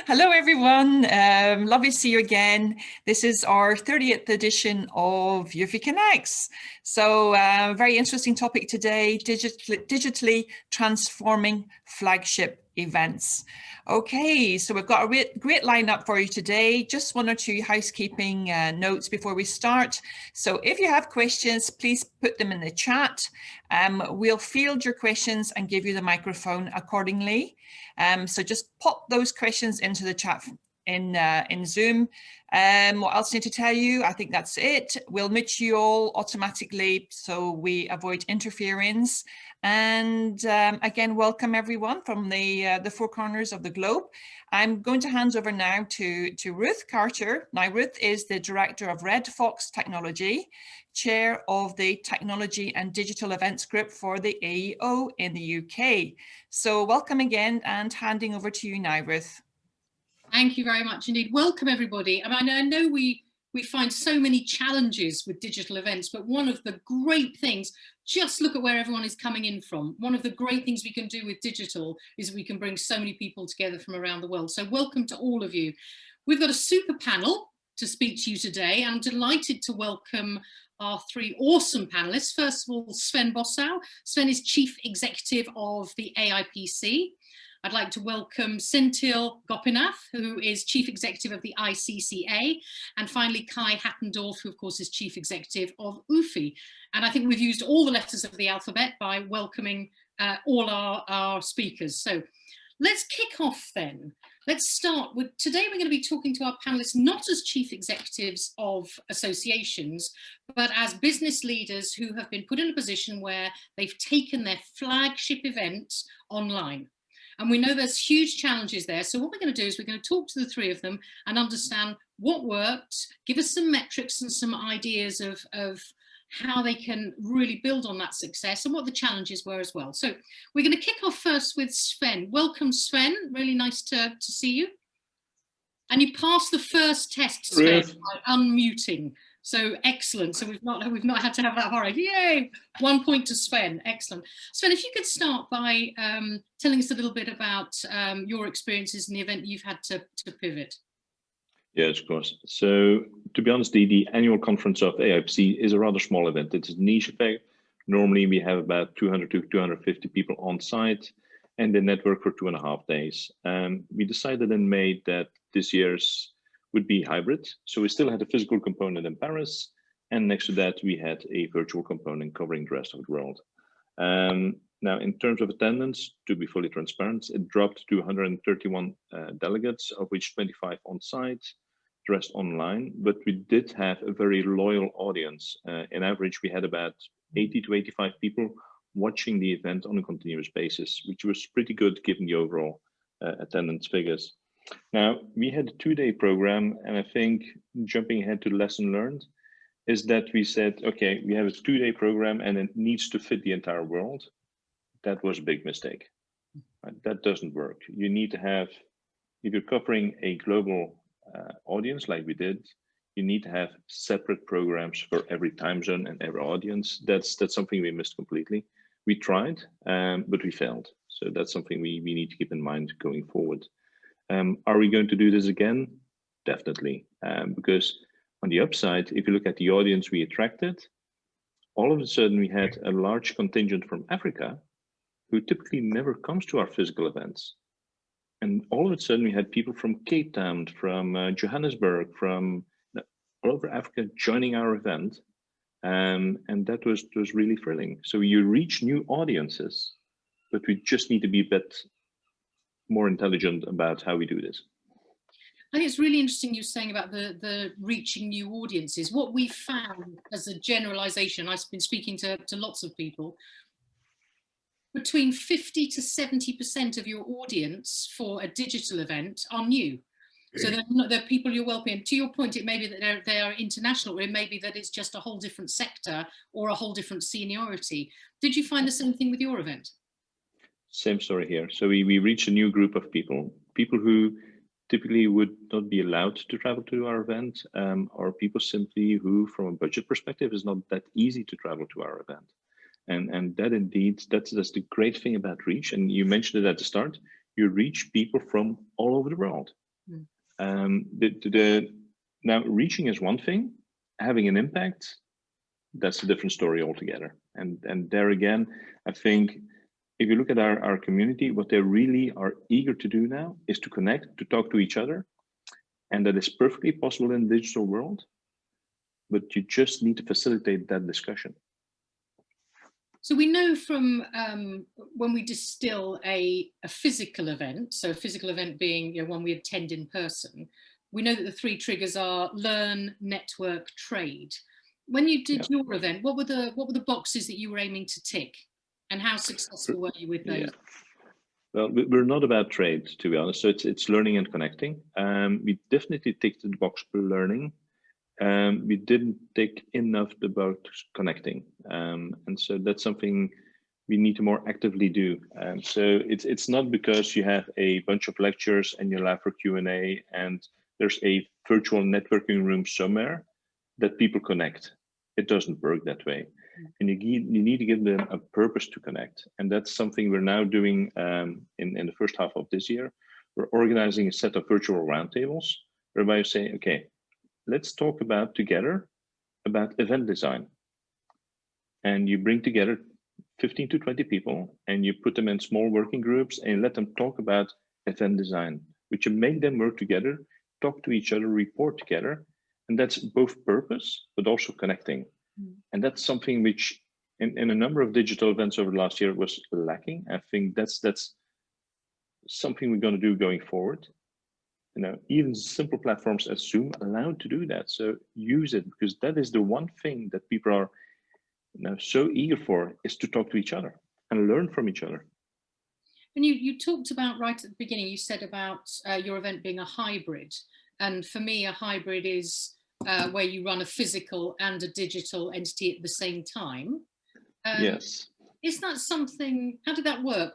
Hello, everyone. Lovely to see you again. This is our 30th edition of UFI Connects. So very interesting topic today, digitally transforming flagship events. Okay, so we've got a great lineup for you today. Just one or two housekeeping notes before we start. So if you have questions, please put them in the chat. We'll field your questions and give you the microphone accordingly. So just pop those questions into the chat in Zoom. What else I need to tell you? I think that's it. We'll mute you all automatically so we avoid interference. And again, welcome everyone from the four corners of the globe. I'm going to hand over now to Ruth Carter. Now, Ruth is the Director of Red Fox Technology, Chair of the Technology and Digital Events Group for the AEO in the UK. So welcome again and handing over to you now, Ruth. Thank you very much indeed. Welcome everybody. I mean, I know we find so many challenges with digital events, but one of the great things, just look at where everyone is coming in from. One of the great things we can do with digital is we can bring so many people together from around the world. So welcome to all of you. We've got a super panel to speak to you today. I'm delighted to welcome our three awesome panelists. First of all, Sven Bossu. Sven is Chief Executive of the AIPC. I'd like to welcome Senthil Gopinath, who is Chief Executive of the ICCA, and finally Kai Hattendorf, who of course is Chief Executive of UFI. And I think we've used all the letters of the alphabet by welcoming all our speakers. So let's kick off then. Let's start with, today we're going to be talking to our panelists not as chief executives of associations, but as business leaders who have been put in a position where they've taken their flagship events online. And we know there's huge challenges there. So what we're going to do is we're going to talk to the three of them and understand what worked, give us some metrics and some ideas of how they can really build on that success and what the challenges were as well. So we're going to kick off first with Sven. Welcome, Sven. Really nice to see you. And you passed the first test, Sven, by unmuting. So excellent. So we've not had to have that horror. Yay! 1 point to Sven. Excellent. Sven, if you could start by telling us a little bit about your experiences in the event you've had to pivot. Yes, of course. So to be honest, the annual conference of AIPC is a rather small event. It's a niche event. Normally we have about 200 to 250 people on site and they network for 2.5 days. We decided in May that this year's would be hybrid. So we still had a physical component in Paris, and next to that we had a virtual component covering the rest of the world. Now, in terms of attendance, to be fully transparent, it dropped to 131 delegates, of which 25 on site, the rest online, but we did have a very loyal audience. In average, we had about 80 to 85 people watching the event on a continuous basis, which was pretty good given the overall attendance figures. Now, we had a 2-day program, and I think jumping ahead to the lesson learned is that we said, okay, we have a 2-day program and it needs to fit the entire world. That was a big mistake. That doesn't work. You need to have, if you're covering a global audience like we did, you need to have separate programs for every time zone and every audience. That's something we missed completely. We tried, but we failed. So that's something we need to keep in mind going forward. Are we going to do this again? Definitely, because on the upside, if you look at the audience we attracted, all of a sudden we had a large contingent from Africa who typically never comes to our physical events. And all of a sudden we had people from Cape Town, from Johannesburg, from all over Africa joining our event. And that was really thrilling. So you reach new audiences, but we just need to be a bit more intelligent about how we do this. I think it's really interesting you're saying about the reaching new audiences. What we found as a generalization, I've been speaking to lots of people, between 50 to 70% of your audience for a digital event are new. So they're people you're welcoming. To your point, it may be that they are international, or it may be that it's just a whole different sector or a whole different seniority. Did you find the same thing with your event? Same story here. So we reach a new group of people who typically would not be allowed to travel to our event, or people simply who, from a budget perspective, is not that easy to travel to our event. And that indeed, that's the great thing about reach. And you mentioned it at the start, you reach people from all over the world. Now, reaching is one thing, having an impact, that's a different story altogether. And there again, I think if you look at our community, what they really are eager to do now is to connect, to talk to each other. And that is perfectly possible in the digital world, but you just need to facilitate that discussion. So we know from when we distill a physical event, so a physical event being one we attend in person, we know that the three triggers are learn, network, trade. When you did your event, what were the boxes that you were aiming to tick, and how successful were you with those? Yeah. Well, we're not about trade, to be honest. So it's learning and connecting. We definitely ticked the box for learning. We didn't tick enough about connecting, and so that's something we need to more actively do. So it's not because you have a bunch of lectures and you allow for Q&A and there's a virtual networking room somewhere that people connect. It doesn't work that way. And you need to give them a purpose to connect. And that's something we're now doing in the first half of this year. We're organizing a set of virtual roundtables whereby you say, okay, let's talk together about event design. And you bring together 15 to 20 people and you put them in small working groups and let them talk about event design, which you make them work together, talk to each other, report together. And that's both purpose, but also connecting. And that's something which in a number of digital events over the last year was lacking. I think that's something we're going to do going forward. Even simple platforms as Zoom allow to do that. So use it, because that is the one thing that people are so eager for, is to talk to each other and learn from each other. And you talked about right at the beginning, you said about your event being a hybrid. And for me, a hybrid is where you run a physical and a digital entity at the same time. Yes. Is that something, how did that work?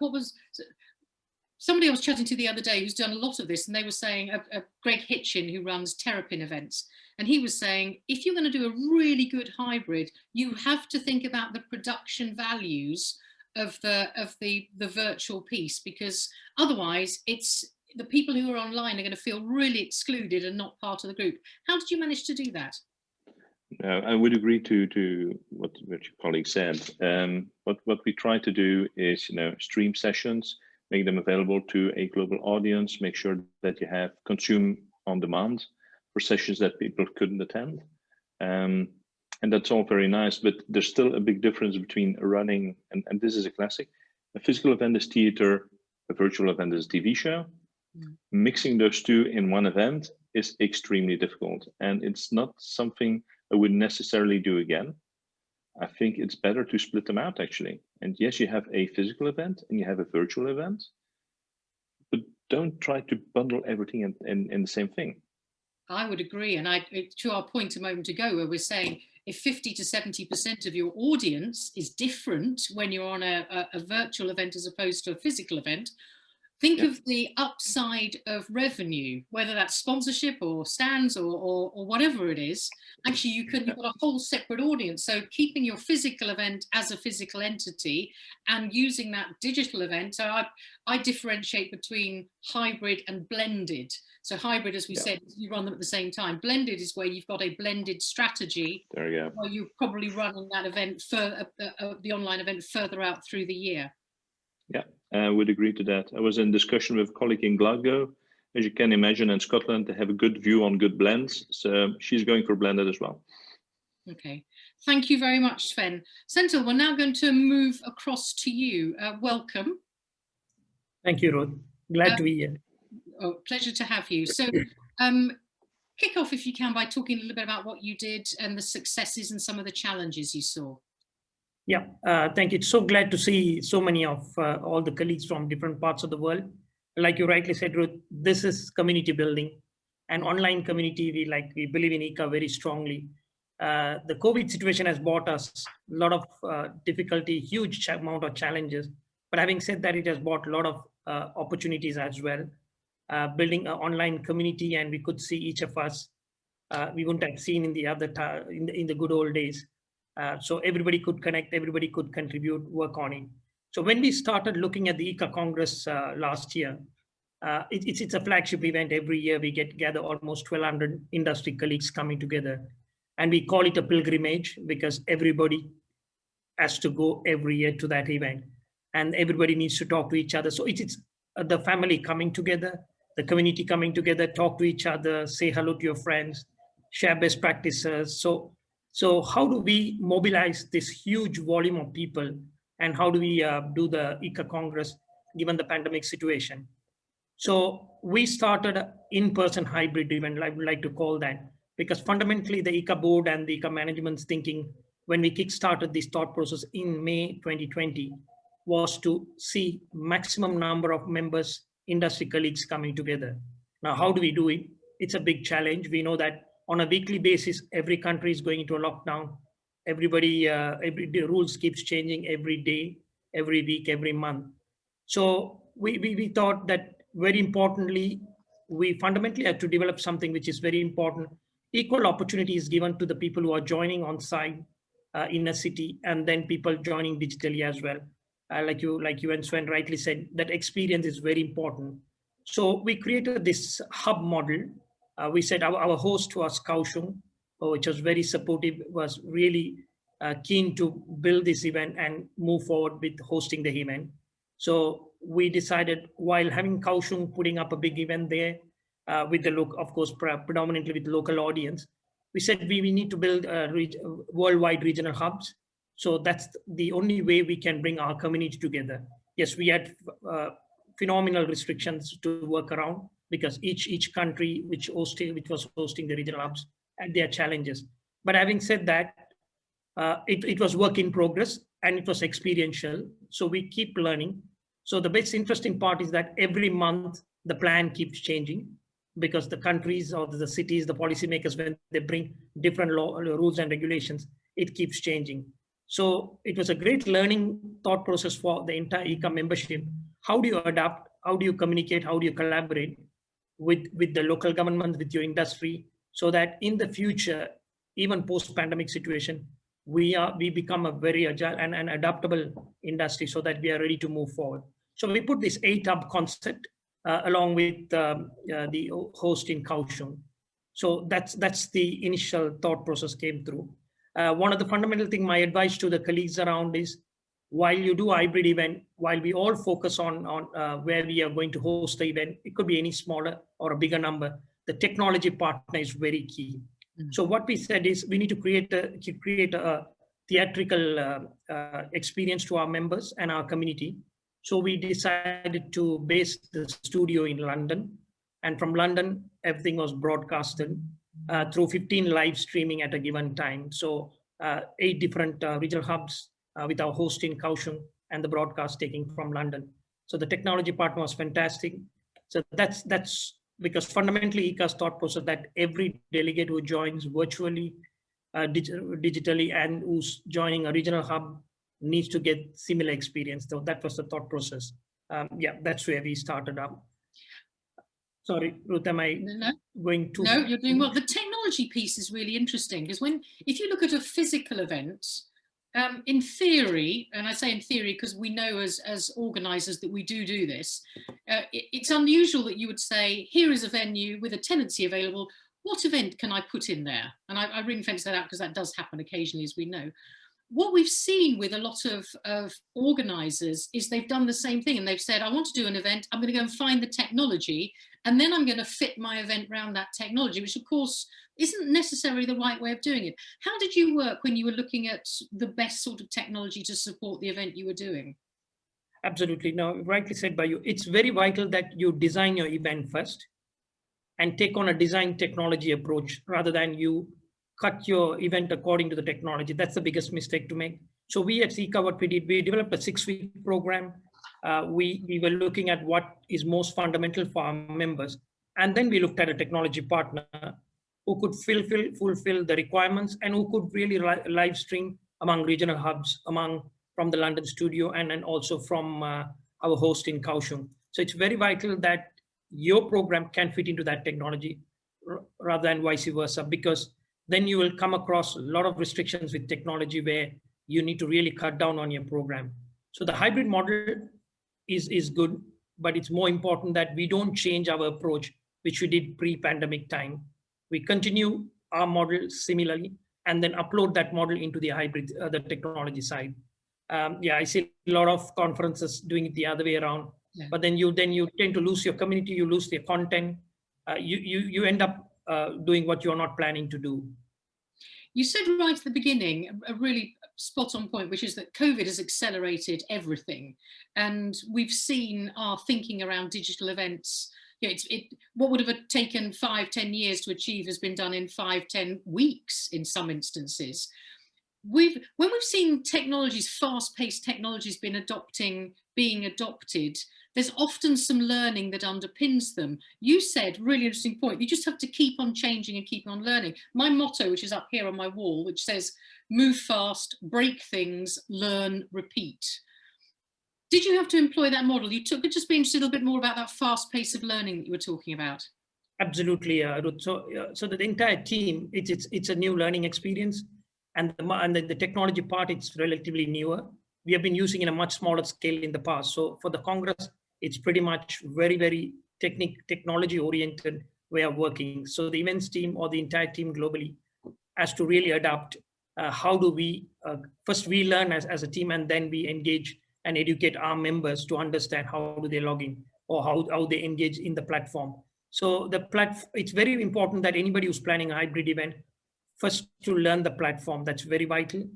Somebody I was chatting to the other day who's done a lot of this, and they were saying, Greg Hitchin, who runs Terrapin events, and he was saying, if you're going to do a really good hybrid, you have to think about the production values of the virtual piece, because otherwise the people who are online are going to feel really excluded and not part of the group. How did you manage to do that? I would agree to what your colleague said. What we try to do is, stream sessions, make them available to a global audience, make sure that you have consume on demand for sessions that people couldn't attend. And that's all very nice, but there's still a big difference between running, and this is a classic, a physical event is theater, a virtual event is a TV show. Mixing those two in one event is extremely difficult, and it's not something I would necessarily do again. I think it's better to split them out, actually. And yes, you have a physical event and you have a virtual event, but don't try to bundle everything in the same thing. I would agree. And to our point a moment ago, where we're saying if 50 to 70% of your audience is different when you're on a virtual event as opposed to a physical event, think of the upside of revenue, whether that's sponsorship or stands or whatever it is. Actually, you've got a whole separate audience. So keeping your physical event as a physical entity and using that digital event. So I differentiate between hybrid and blended. So hybrid, as we said, you run them at the same time. Blended is where you've got a blended strategy. There you go. Where you're probably running that event, the online event, further out through the year. Yeah, I would agree to that. I was in discussion with a colleague in Glasgow. As you can imagine, in Scotland, they have a good view on good blends. So she's going for blended as well. Okay, thank you very much, Sven. Senthil, we're now going to move across to you. Welcome. Thank you, Ruth. Glad to be here. Oh, pleasure to have you. So kick off, if you can, by talking a little bit about what you did and the successes and some of the challenges you saw. Yeah, thank you. It's so glad to see so many of all the colleagues from different parts of the world. Like you rightly said, Ruth, this is community building, and online community. We believe in ICCA very strongly. The COVID situation has brought us a lot of difficulty, huge amount of challenges. But having said that, it has brought a lot of opportunities as well. Building an online community, and we could see each of us. We wouldn't have seen in the in the good old days. So everybody could connect, everybody could contribute, work on it. So when we started looking at the ICCA Congress last year, It's a flagship event. Every year we gather almost 1,200 industry colleagues coming together. And we call it a pilgrimage because everybody has to go every year to that event. And everybody needs to talk to each other. So it's the family coming together, the community coming together, talk to each other, say hello to your friends, share best practices. So how do we mobilize this huge volume of people, and how do we do the ICCA Congress given the pandemic situation? So we started an in-person hybrid event, I would like to call that, because fundamentally the ICCA board and the ICCA management's thinking when we kickstarted this thought process in May 2020 was to see maximum number of members, industry colleagues coming together. Now, how do we do it? It's a big challenge. We know that on a weekly basis, every country is going into a lockdown. Everybody, the rules keeps changing every day, every week, every month. So we thought that very importantly, we fundamentally had to develop something which is very important. Equal opportunity is given to the people who are joining on site in a city, and then people joining digitally as well. Like you and Sven rightly said, that experience is very important. So we created this hub model. We said our host was Kaushung, which was very supportive, was really keen to build this event and move forward with hosting the event. So we decided, while having Kaushung putting up a big event there with the look, of course, predominantly with local audience, we said we need to build worldwide regional hubs. So that's the only way we can bring our community together. Yes, we had phenomenal restrictions to work around because each country which was hosting the regional hubs had their challenges. But having said that, it was work in progress and it was experiential. So we keep learning. So the best interesting part is that every month the plan keeps changing because the countries or the cities, the policymakers, when they bring different rules and regulations, it keeps changing. So it was a great learning thought process for the entire ICCA membership. How do you adapt? How do you communicate? How do you collaborate with the local government, with your industry, so that in the future, even post-pandemic situation, we become a very agile and adaptable industry so that we are ready to move forward. So we put this 8-hub concept along with the host in Kaohsiung. So that's the initial thought process came through. One of the fundamental thing, my advice to the colleagues around is, while you do a hybrid event, while we all focus on where we are going to host the event, it could be any smaller or a bigger number, the technology partner is very key. So what we said is we need to create a theatrical experience to our members and our community. So we decided to base the studio in London, and from London, everything was broadcasted through 15 live streaming at a given time. So 8 different regional hubs with our host in Kaohsiung and the broadcast taking from London. So the technology partner was fantastic. So that's because fundamentally ICCA's thought process that every delegate who joins virtually, digitally, and who's joining a regional hub needs to get similar experience. So that was the thought process. Yeah, that's where we started up. Sorry, Ruth, am I going too? No, you're doing well. The technology piece is really interesting because if you look at a physical event, in theory, and I say in theory because we know as organisers that we do this, it's unusual that you would say, here is a venue with a tenancy available, what event can I put in there? And I ring fence that out because that does happen occasionally, as we know. What we've seen with a lot of organisers is they've done the same thing, and they've said, I want to do an event, I'm going to go and find the technology, and then I'm going to fit my event around that technology, which of course isn't necessarily the right way of doing it. How did you work when you were looking at the best sort of technology to support the event you were doing? Absolutely. No, rightly said by you. It's very vital that you design your event first and take on a design technology approach rather than you cut your event according to the technology. That's the biggest mistake to make. So we at ICCA, what we did, we developed a 6-week program. We were looking at what is most fundamental for our members. And then we looked at a technology partner who could fulfill the requirements and who could really live stream among regional hubs, from the London studio and then also from our host in Kaohsiung. So it's very vital that your program can fit into that technology rather than vice versa, because then you will come across a lot of restrictions with technology where you need to really cut down on your program. So the hybrid model is good, but it's more important that we don't change our approach, which we did pre-pandemic time. We continue our model similarly, and then upload that model into the hybrid, the technology side. Yeah, I see a lot of conferences doing it the other way around, but then you tend to lose your community, you lose the content, you end up doing what you're not planning to do. You said right at the beginning, a really spot on point, which is that COVID has accelerated everything. And we've seen our thinking around digital events. You know, what would have taken 5-10 years to achieve has been done in 5-10 weeks in some instances. When we've seen technologies, fast-paced technologies being adopted, there's often some learning that underpins them. You said, really interesting point, you just have to keep on changing and keep on learning. My motto, which is up here on my wall, which says, move fast, break things, learn, repeat. Did you have to employ that model? Could just be interested a little bit more about that fast pace of learning that you were talking about. Absolutely, Ruth. So the entire team, it's a new learning experience. And the technology part, it's relatively newer. We have been using in a much smaller scale in the past. So for the Congress, it's pretty much very, very technology oriented way of working. So the events team or the entire team globally has to really adapt. How do we, first we learn as a team, and then we engage and educate our members to understand how do they log in or how they engage in the platform. So it's very important that anybody who's planning a hybrid event, first to learn the platform. That's very vital,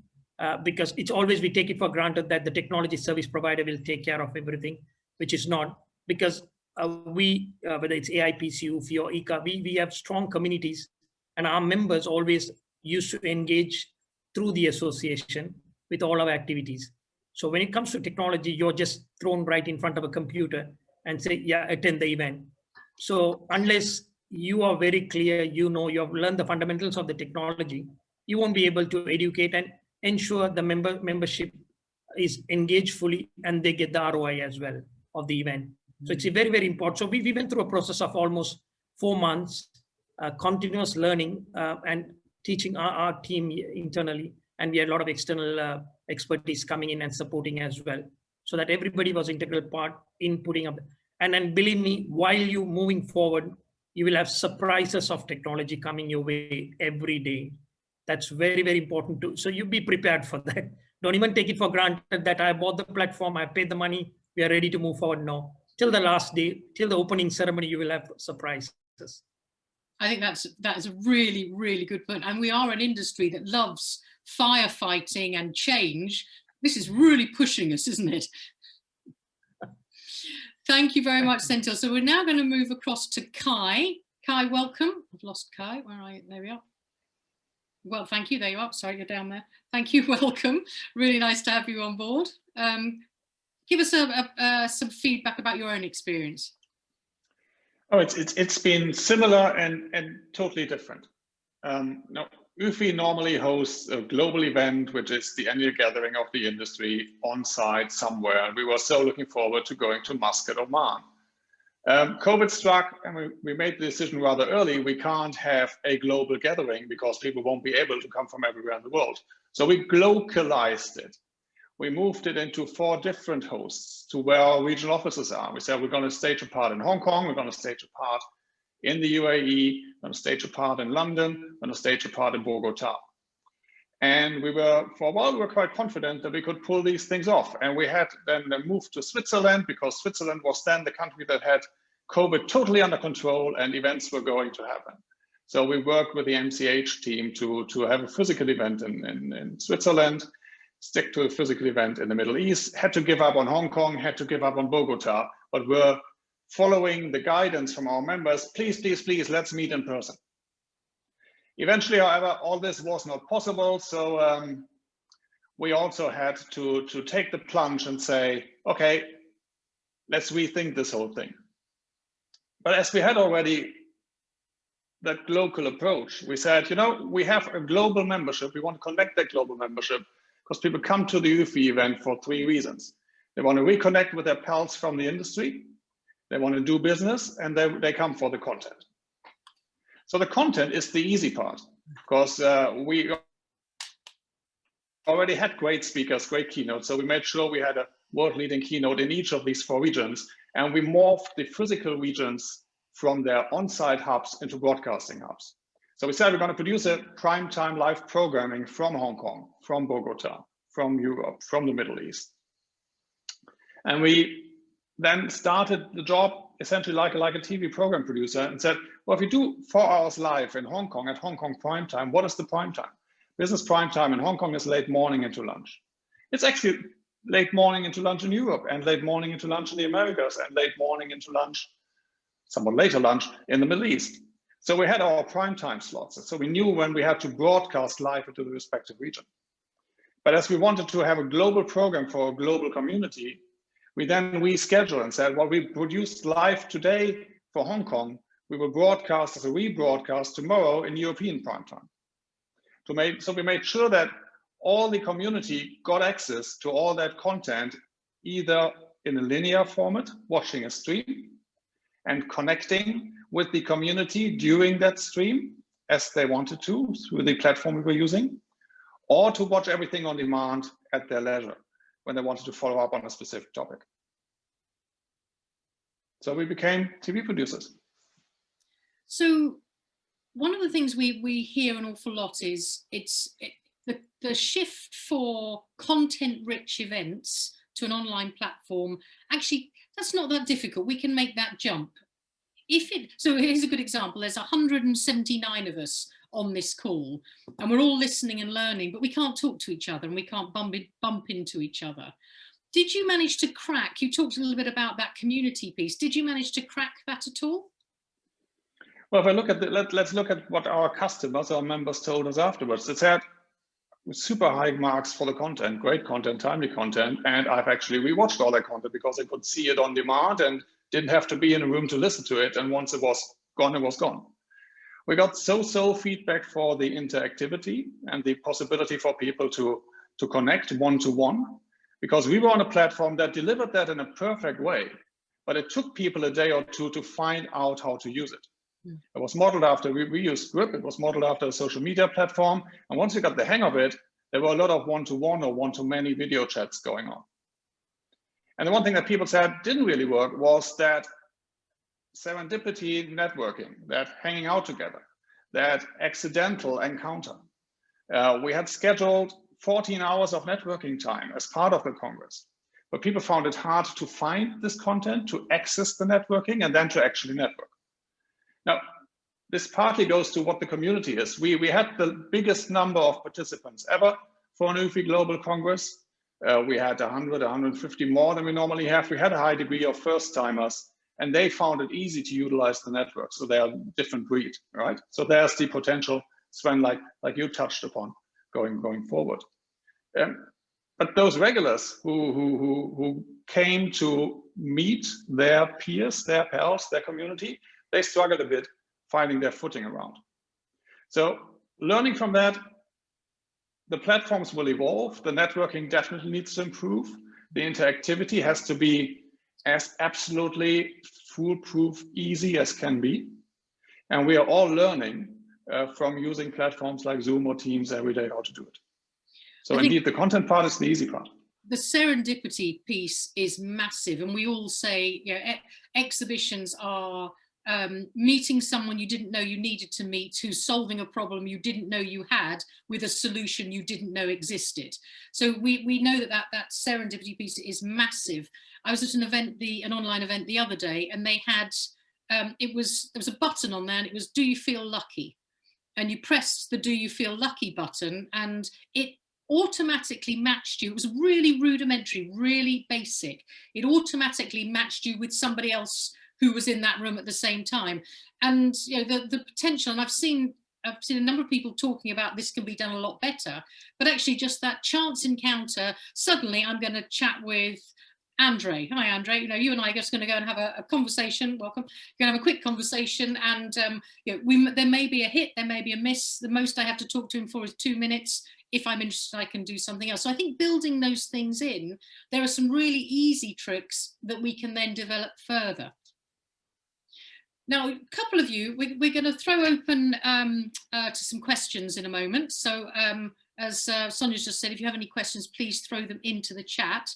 because it's always, we take it for granted that the technology service provider will take care of everything, which is not, because whether it's AIPC, UFI or ICCA, we have strong communities, and our members always used to engage through the association with all our activities. So when it comes to technology, you're just thrown right in front of a computer and say, yeah, attend the event. So unless you are very clear, you have learned the fundamentals of the technology, you won't be able to educate and ensure the membership is engaged fully and they get the ROI as well of the event. So it's very, very important. So we went through a process of almost 4 months, continuous learning and teaching our team internally. And we had a lot of external expertise coming in and supporting as well, so that everybody was integral part in putting up. And then believe me, while you moving forward, you will have surprises of technology coming your way every day. That's very, very important too. So you be prepared for that. Don't even take it for granted that I bought the platform, I paid the money, we are ready to move forward. No, till the last day, till the opening ceremony, you will have surprises. I think that is a really, really good point. And we are an industry that loves firefighting and change. This is really pushing us, isn't it? Thank you very much, Senthil. So we're now going to move across to Kai. Kai, welcome. I've lost Kai. Where are you? There we are. Well, thank you. There you are. Sorry, you're down there. Thank you. Welcome. Really nice to have you on board. Give us some feedback about your own experience. Oh, it's been similar and totally different. No, UFI normally hosts a global event, which is the annual gathering of the industry on site somewhere. And we were so looking forward to going to Muscat, Oman. COVID struck and we made the decision rather early. We can't have a global gathering because people won't be able to come from everywhere in the world. So we localized it. We moved it into 4 different hosts to where our regional offices are. We said we're going to stage a part in Hong Kong, we're going to stage a part in the UAE, we're going to stage a part in London, we're going to stage a part in Bogota. And for a while, we were quite confident that we could pull these things off. And we had then moved to Switzerland because Switzerland was then the country that had COVID totally under control and events were going to happen. So we worked with the MCH team to have a physical event in Switzerland, stick to a physical event in the Middle East, had to give up on Hong Kong, had to give up on Bogota, but we're following the guidance from our members. Please, please, please, let's meet in person. Eventually, however, all this was not possible. So we also had to take the plunge and say, okay, let's rethink this whole thing. But as we had already that local approach, we said, we have a global membership. We want to connect that global membership because people come to the UFI event for 3 reasons. They want to reconnect with their pals from the industry, they want to do business, and they come for the content. So the content is the easy part, because we already had great speakers, great keynotes. So we made sure we had a world-leading keynote in each of these 4 regions. And we morphed the physical regions from their on-site hubs into broadcasting hubs. So we said we're going to produce a primetime live programming from Hong Kong, from Bogota, from Europe, from the Middle East. And we then started the job essentially like a TV program producer and said, well, if we do 4 hours live in Hong Kong at Hong Kong prime time, what is the prime time? Business prime time in Hong Kong is late morning into lunch. It's actually late morning into lunch in Europe, and late morning into lunch in the Americas, and late morning into lunch, somewhat later lunch, in the Middle East. So we had our prime time slots. So we knew when we had to broadcast live into the respective region. But as we wanted to have a global program for a global community, we then rescheduled and said, well, we produced live today for Hong Kong. We will broadcast as a rebroadcast tomorrow in European prime time. So we made sure that all the community got access to all that content, either in a linear format, watching a stream, and connecting with the community during that stream as they wanted to through the platform we were using, or to watch everything on demand at their leisure when they wanted to follow up on a specific topic. So we became TV producers. So one of the things we hear an awful lot is the shift for content-rich events to an online platform. Actually, that's not that difficult. We can make that jump. So here's a good example. There's 179 of us on this call, and we're all listening and learning, but we can't talk to each other and we can't bump into each other. Did you manage to crack? You talked a little bit about that community piece. Did you manage to crack that at all? Well, if I look at let's look at what our customers, our members, told us afterwards. It said super high marks for the content, great content, timely content, and I've actually rewatched all that content because I could see it on demand and didn't have to be in a room to listen to it. And once it was gone, it was gone. We got so feedback for the interactivity and the possibility for people to connect one-to-one, because we were on a platform that delivered that in a perfect way, but it took people a day or two to find out how to use it. It was modeled after, we used Grip, it was modeled after a social media platform. And once you got the hang of it, there were a lot of one-to-one or one-to-many video chats going on. And the one thing that people said didn't really work was that serendipity networking, that hanging out together, that accidental encounter. We had scheduled 14 hours of networking time as part of the Congress, but people found it hard to find this content, to access the networking, and then to actually network. Now, this partly goes to what the community is. We had the biggest number of participants ever for an UFI Global Congress. We had 100, 150 more than we normally have. We had a high degree of first-timers, and they found it easy to utilize the network. So they are different breed, right? So there's the potential, Sven, like you touched upon, going forward. But those regulars who came to meet their peers, their pals, their community, they struggled a bit finding their footing around. So learning from that, the platforms will evolve. The networking definitely needs to improve. The interactivity has to be as absolutely foolproof, easy as can be. And we are all learning from using platforms like Zoom or Teams every day how to do it. So indeed, the content part is the easy part. The serendipity piece is massive. And we all say, you know, exhibitions are meeting someone you didn't know you needed to meet, who's solving a problem you didn't know you had with a solution you didn't know existed. So we know that serendipity piece is massive. I was at an event, an online event the other day, and they had, there was a button on there and it was, do you feel lucky? And you pressed the do you feel lucky button and it automatically matched you. It was really rudimentary, really basic. It automatically matched you with somebody else who was in that room at the same time. And you know, the potential, and I've seen a number of people talking about this can be done a lot better, but actually just that chance encounter, suddenly I'm going to chat with Andre. Hi, Andre. You know, you and I are just going to go and have a conversation. Welcome. We're going to have a quick conversation, and you know, there may be a hit, there may be a miss. The most I have to talk to him for is 2 minutes. If I'm interested, I can do something else. So I think building those things in, there are some really easy tricks that we can then develop further. Now, a couple of you, we're going to throw open to some questions in a moment. So as Sonia's just said, if you have any questions, please throw them into the chat.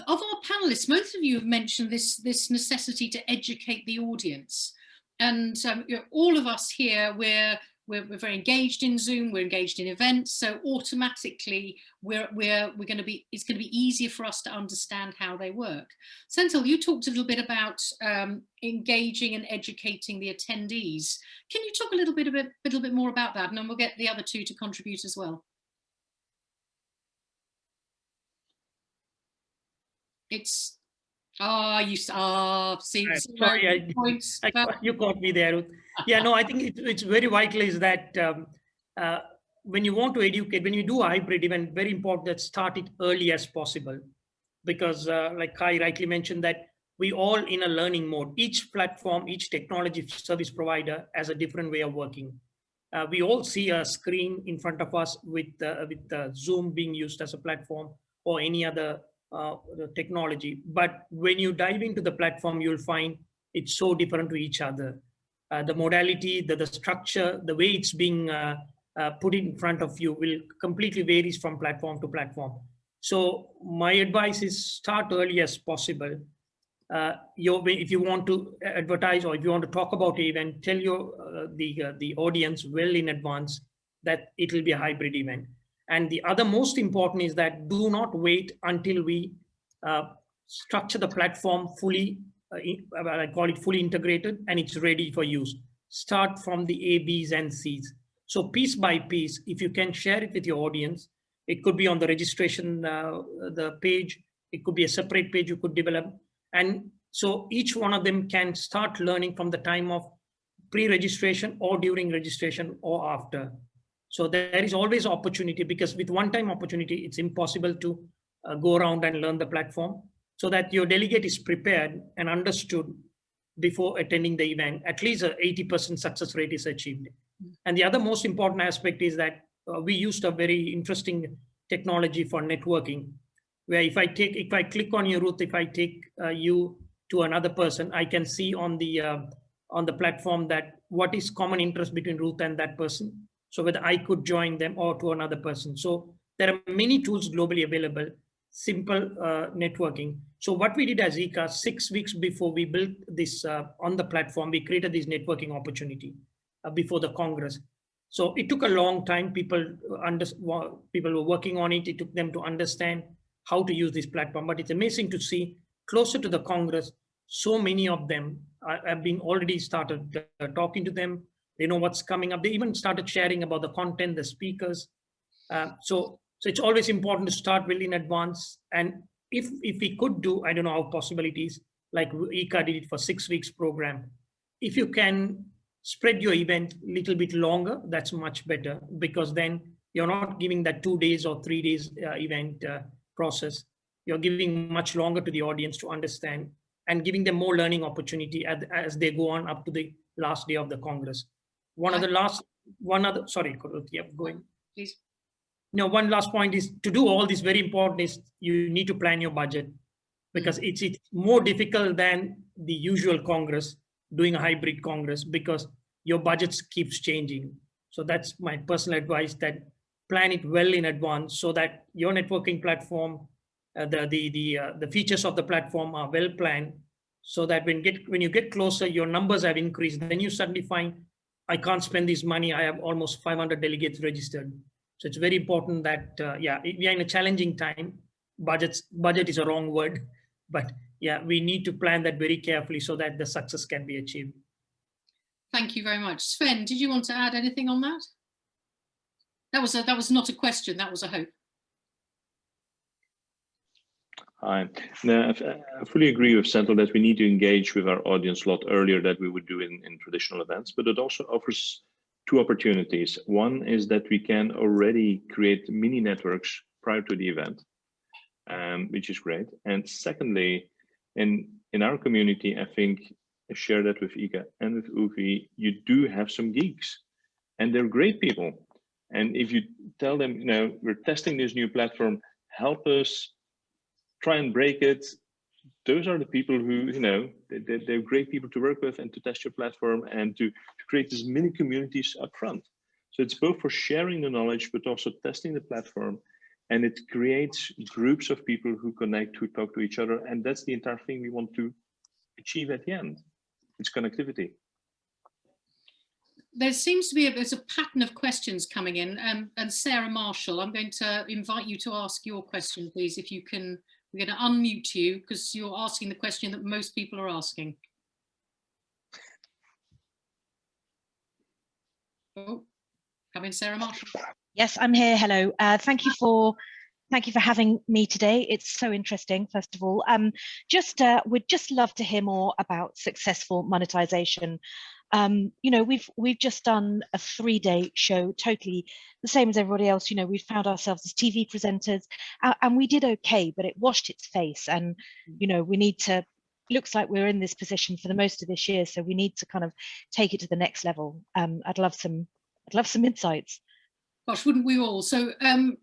of our panelists, most of you have mentioned this necessity to educate the audience, and you know, all of us here, we're very engaged in Zoom, we're engaged in events, so automatically it's going to be easier for us to understand how they work. Senthil, you talked a little bit about engaging and educating the attendees. Can you talk a little bit more about that, and then we'll get the other two to contribute as well. It's see, sorry, points. You caught me there, Ruth. Yeah, no, I think it's very vital is that when you want to educate, when you do a hybrid event, very important that start it early as possible, because like Kai rightly mentioned, that we all in a learning mode. Each platform, each technology service provider has a different way of working. We all see a screen in front of us with Zoom being used as a platform or any other technology. But when you dive into the platform, you'll find it's so different to each other. The modality, the structure, the way it's being put in front of you will completely varies from platform to platform. So my advice is start early as possible. If you want to advertise or if you want to talk about an event, tell the audience well in advance that it will be a hybrid event. And the other most important is that do not wait until we structure the platform fully, I call it fully integrated, and it's ready for use. Start from the A, Bs, and Cs. So piece by piece, if you can share it with your audience, it could be on the registration, the page, it could be a separate page you could develop. And so each one of them can start learning from the time of pre-registration or during registration or after. So there is always opportunity, because with one-time opportunity, it's impossible to go around and learn the platform, so that your delegate is prepared and understood before attending the event. At least an 80% success rate is achieved. And the other most important aspect is that we used a very interesting technology for networking, where if I click on you, Ruth, if I take you to another person, I can see on the platform that what is common interest between Ruth and that person. So whether I could join them or to another person. So there are many tools globally available, simple networking. So what we did as ICCA, 6 weeks before we built this on the platform, we created this networking opportunity before the Congress. So it took a long time. People were working on it. It took them to understand how to use this platform. But it's amazing to see closer to the Congress, so many of them have been already started talking to them. They know what's coming up. They even started sharing about the content, the speakers. So it's always important to start well in advance. And if we could do, I don't know how possible it is, like ICCA did it for 6 weeks program. If you can spread your event a little bit longer, that's much better, because then you're not giving that 2 days or 3 days event process. You're giving much longer to the audience to understand and giving them more learning opportunity as they go on up to the last day of the Congress. Sorry, yeah, going. Please. No, one last point is to do all this, very important is you need to plan your budget, because it's more difficult than the usual Congress, doing a hybrid Congress, because your budgets keeps changing. So that's my personal advice, that plan it well in advance so that your networking platform, the features of the platform are well planned, so that when you get closer, your numbers have increased. Then you suddenly find, I can't spend this money. I have almost 500 delegates registered. So it's very important that, we are in a challenging time. Budget is a wrong word, but yeah, we need to plan that very carefully so that the success can be achieved. Thank you very much. Sven, did you want to add anything on that? That was not a question, that was a hope. Hi. No, I fully agree with Senthil that we need to engage with our audience a lot earlier than we would do in traditional events, but it also offers two opportunities. One is that we can already create mini networks prior to the event, which is great. And secondly, in our community, I think I share that with ICCA and with UFI, you do have some geeks, and they're great people. And if you tell them, we're testing this new platform, help us try and break it. Those are the people who, they're great people to work with and to test your platform and to create as many communities up front. So it's both for sharing the knowledge, but also testing the platform And it creates groups of people who connect, who talk to each other. And that's the entire thing we want to achieve at the end. It's connectivity. There seems to be there's a pattern of questions coming in. And Sarah Marshall, I'm going to invite you to ask your question, please, if you can. We're going to unmute you because you're asking the question that most people are asking. Oh, come in, Sarah Marshall. Yes, I'm here. Hello. Thank you for having me today. It's so interesting. First of all, we'd just love to hear more about successful monetization. You know, we've just done a 3-day show, totally the same as everybody else. You know, we found ourselves as TV presenters, and we did okay, but it washed its face. And you know, we need to. Looks like we're in this position for the most of this year, so we need to kind of take it to the next level. I'd love some insights. Gosh, wouldn't we all? So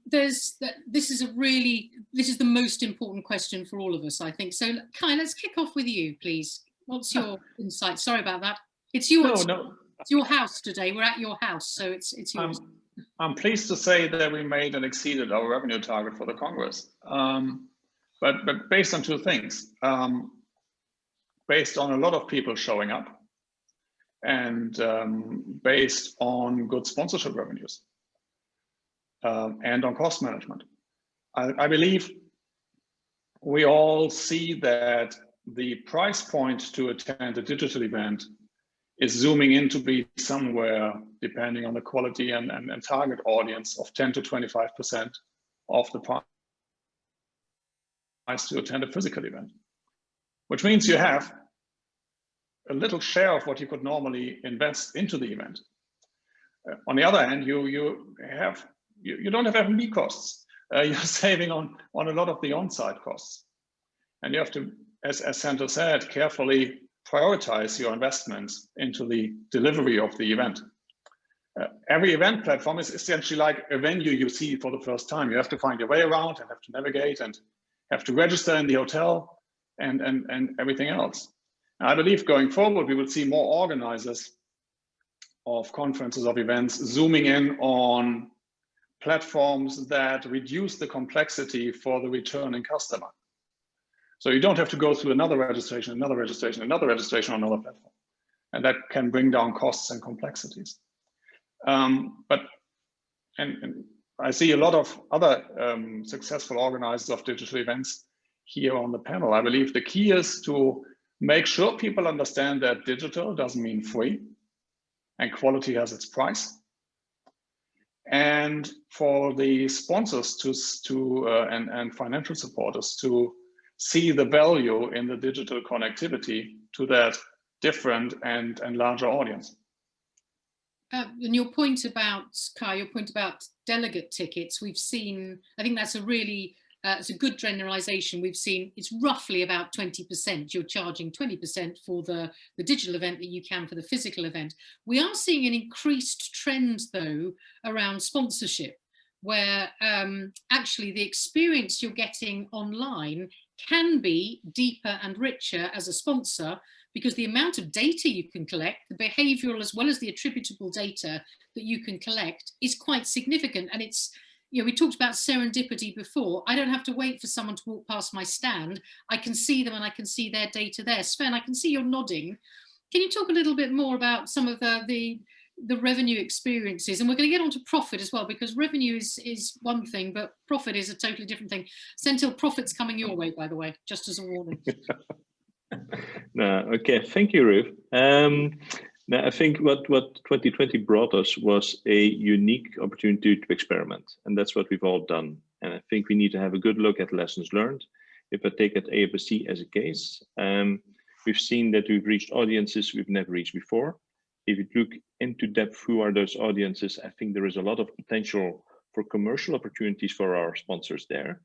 this is the most important question for all of us, I think. So Kai, let's kick off with you, please. What's your insight? Sorry about that. It's yours. No. It's your house today. We're at your house, so it's yours. I'm pleased to say that we made and exceeded our revenue target for the Congress. But based on two things. Based on a lot of people showing up, and based on good sponsorship revenues, and on cost management. I believe we all see that the price point to attend a digital event is zooming in to be somewhere, depending on the quality and target audience, of 10 to 25% of the price to attend a physical event, which means you have a little share of what you could normally invest into the event. On the other hand, you don't have F&B costs. You're saving on a lot of the on-site costs, and you have to, as Senthil said, carefully prioritize your investments into the delivery of the event. Every event platform is essentially like a venue you see for the first time. You have to find your way around and have to navigate and have to register in the hotel and everything else. I believe going forward, we will see more organizers of conferences, of events, zooming in on platforms that reduce the complexity for the returning customer. So you don't have to go through another registration, another registration, another registration on another platform. And that can bring down costs and complexities. But I see a lot of other successful organizers of digital events here on the panel. I believe the key is to make sure people understand that digital doesn't mean free, and quality has its price. And for the sponsors and financial supporters to see the value in the digital connectivity to that different and larger audience. And your point about, Kai, your point about delegate tickets, we've seen, I think that's a really, it's a good generalization. We've seen it's roughly about 20%. You're charging 20% for the digital event that you can for the physical event. We are seeing an increased trend, though, around sponsorship, where actually the experience you're getting online can be deeper and richer as a sponsor, because the amount of data you can collect, the behavioral as well as the attributable data that you can collect, is quite significant. And it's, you know, we talked about serendipity before. I don't have to wait for someone to walk past my stand. I can see them and I can see their data there. Sven, I can see you're nodding. Can you talk a little bit more about some of the revenue experiences? And we're going to get onto profit as well, because revenue is one thing, but profit is a totally different thing. Senthil, profit's coming your way, by the way, just as a warning. No, okay, thank you, Ruth. Now, I think what 2020 brought us was a unique opportunity to experiment, and that's what we've all done. And I think we need to have a good look at lessons learned. If I take at AIPC as a case, we've seen that we've reached audiences we've never reached before. If you look into depth who are those audiences, I think there is a lot of potential for commercial opportunities for our sponsors there.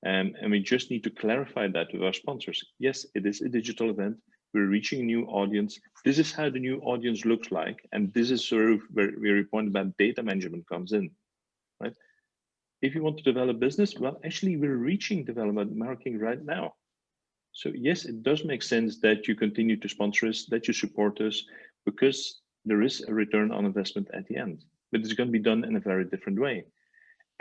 And we just need to clarify that with our sponsors. Yes, it is a digital event. We're reaching a new audience. This is how the new audience looks like. And this is sort of where your point about data management comes in, right? If you want to develop business, well, actually, we're reaching development marketing right now. So yes, it does make sense that you continue to sponsor us, that you support us, because there is a return on investment at the end, but it's going to be done in a very different way.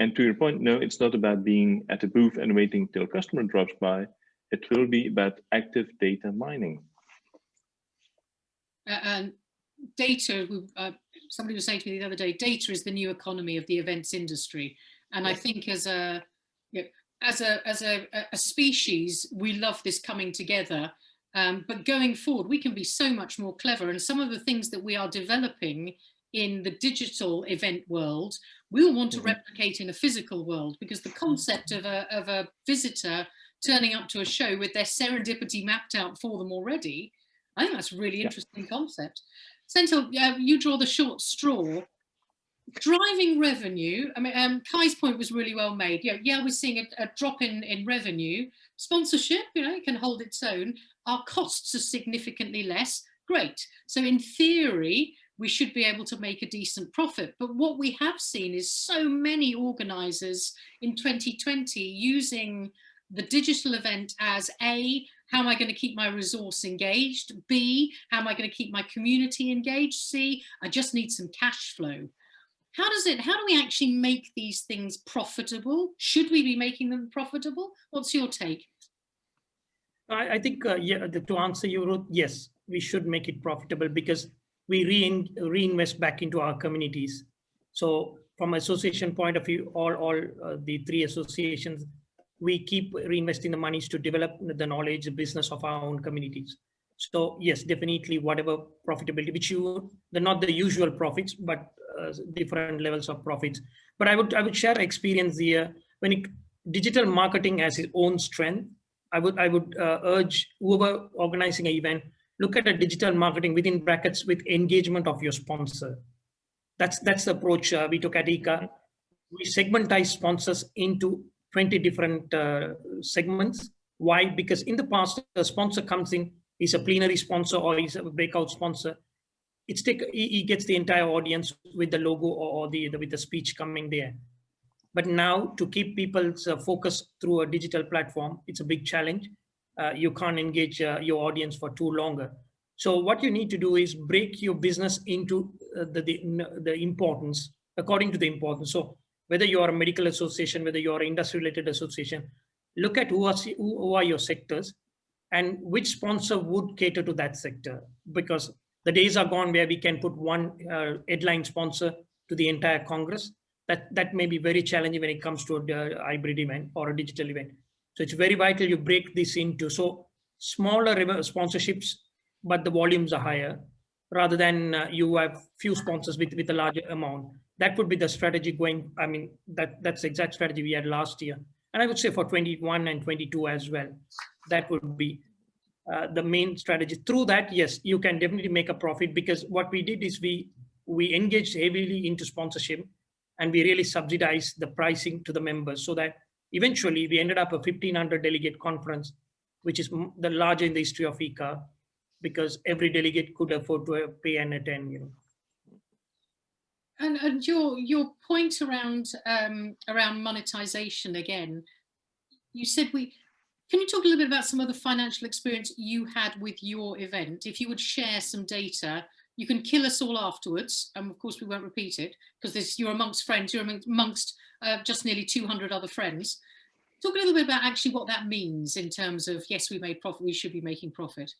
And to your point, no, it's not about being at the booth and waiting till a customer drops by. It will be about active data mining. And data, somebody was saying to me the other day, data is the new economy of the events industry. And I think as a species, we love this coming together. But going forward, we can be so much more clever. And some of the things that we are developing in the digital event world, we'll want to replicate in a physical world, because the concept of a visitor turning up to a show with their serendipity mapped out for them already, I think that's a really interesting concept. Senthil, you draw the short straw. Driving revenue, I mean, Kai's point was really well made. Yeah, we're seeing a drop in revenue. Sponsorship, it can hold its own. Our costs are significantly less. Great. So in theory, we should be able to make a decent profit. But what we have seen is so many organisers in 2020 using the digital event as A, how am I going to keep my resource engaged? B, how am I going to keep my community engaged? C, I just need some cash flow. How do we actually make these things profitable? Should we be making them profitable? What's your take? I think, to answer you, Ruth, yes, we should make it profitable, because we reinvest back into our communities. So from association point of view, all the 3 associations, we keep reinvesting the monies to develop the knowledge, the business of our own communities. So yes, definitely whatever profitability, which they're not the usual profits, but different levels of profits. But I would share experience here. Digital marketing has its own strength, I would urge whoever organizing an event, look at a digital marketing within brackets with engagement of your sponsor. That's the approach we took at ICCA. We segmentize sponsors into 20 different segments. Why? Because in the past, a sponsor comes in, he's a plenary sponsor or he's a breakout sponsor. He gets the entire audience with the logo or with the speech coming there. But now, to keep people's focus through a digital platform, it's a big challenge. You can't engage your audience for too longer. So what you need to do is break your business into the importance, according to the importance. So whether you are a medical association, whether you are an industry-related association, look at who are your sectors and which sponsor would cater to that sector. Because the days are gone where we can put one headline sponsor to the entire Congress. That may be very challenging when it comes to a hybrid event or a digital event. So it's very vital you break this into smaller sponsorships, but the volumes are higher, rather than you have few sponsors with a larger amount. That would be the strategy going. I mean, that's the exact strategy we had last year. And I would say for 21 and 22 as well, that would be the main strategy. Through that, yes, you can definitely make a profit, because what we did is we engaged heavily into sponsorship, and we really subsidized the pricing to the members, so that eventually we ended up a 1,500 delegate conference, which is the largest in the history of ICCA, because every delegate could afford to pay and attend. And your point around monetization again, you said can you talk a little bit about some of the financial experience you had with your event? If you would share some data, you can kill us all afterwards. Of course, we won't repeat it, because you're amongst friends, you're amongst just nearly 200 other friends. Talk a little bit about actually what that means in terms of, yes, we made profit, we should be making profit.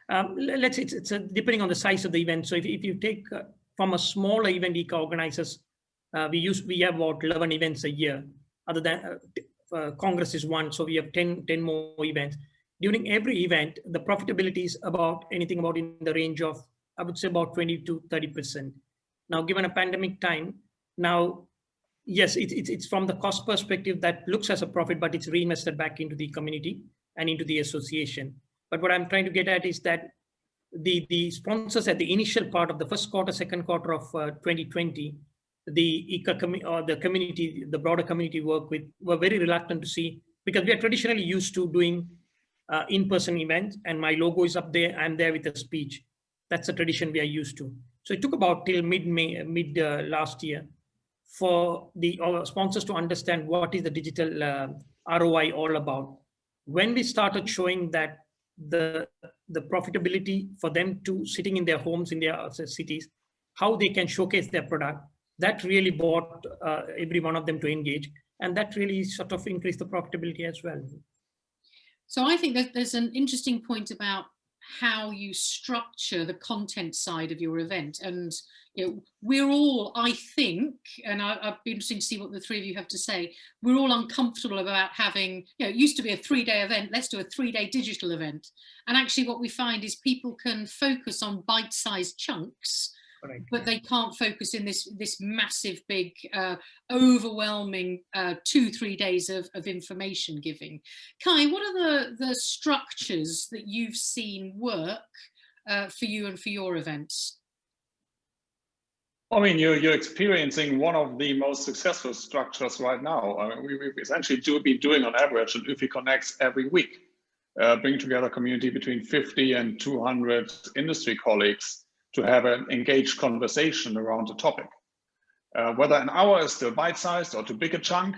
It's depending on the size of the event. So if you take from a smaller event, ICCA organizers, we have about 11 events a year. Other than Congress is one, so we have 10 more events. During every event, the profitability is anything about in the range of, I would say, about 20 to 30%. Now, given a pandemic time, now, yes, it's from the cost perspective that looks as a profit, but it's reinvested back into the community and into the association. But what I'm trying to get at is that the sponsors at the initial part of the first quarter, second quarter of 2020, the ICCA or the community, the broader community work with, were very reluctant to see, because we are traditionally used to doing in-person events, and my logo is up there, I'm there with a speech. That's a tradition we are used to. So it took about till mid last year for the sponsors to understand what is the digital ROI all about. When we started showing that the profitability for them to sitting in their homes, in their cities, how they can showcase their product, that really brought every one of them to engage. And that really sort of increased the profitability as well. So I think that there's an interesting point about how you structure the content side of your event. And we're all, I think, and I'd be interested to see what the three of you have to say, we're all uncomfortable about having, it used to be a 3-day event, let's do a 3-day digital event. And actually what we find is people can focus on bite-sized chunks, but they can't focus in this massive, big, overwhelming 2-3 days of information giving. Kai, what are the structures that you've seen work for you and for your events? I mean, you're experiencing one of the most successful structures right now. I mean, we've essentially been doing on average an UFI Connects every week, bring together a community between 50 and 200 industry colleagues to have an engaged conversation around a topic. Whether an hour is still bite-sized or too big a chunk,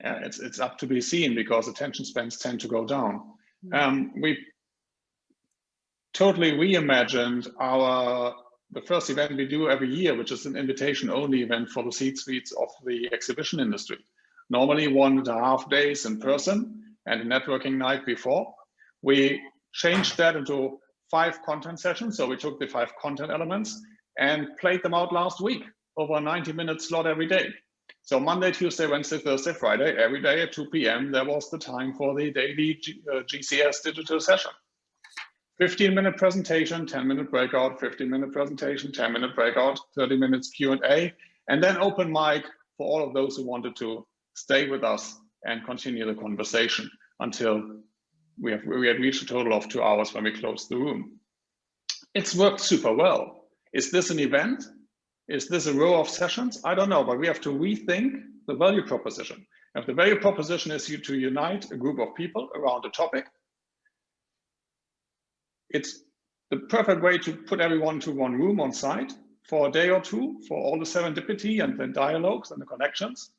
it's up to be seen, because attention spans tend to go down. We totally reimagined the first event we do every year, which is an invitation-only event for the C-suites of the exhibition industry. Normally 1.5 days in person and a networking night before. We changed that into 5 content sessions. So we took the 5 content elements and played them out last week over a 90-minute slot every day. So Monday, Tuesday, Wednesday, Thursday, Friday, every day at 2 p.m. there was the time for the daily GCS digital session. 15-minute presentation, 10-minute breakout, 15-minute presentation, 10-minute breakout, 30 minutes Q&A, and then open mic for all of those who wanted to stay with us and continue the conversation until we had reached a total of 2 hours when we closed the room. It's worked super well. Is this an event? Is this a row of sessions? I don't know, but we have to rethink the value proposition. If the value proposition is to unite a group of people around a topic, it's the perfect way to put everyone to one room on site for a day or two for all the serendipity and the dialogues and the connections.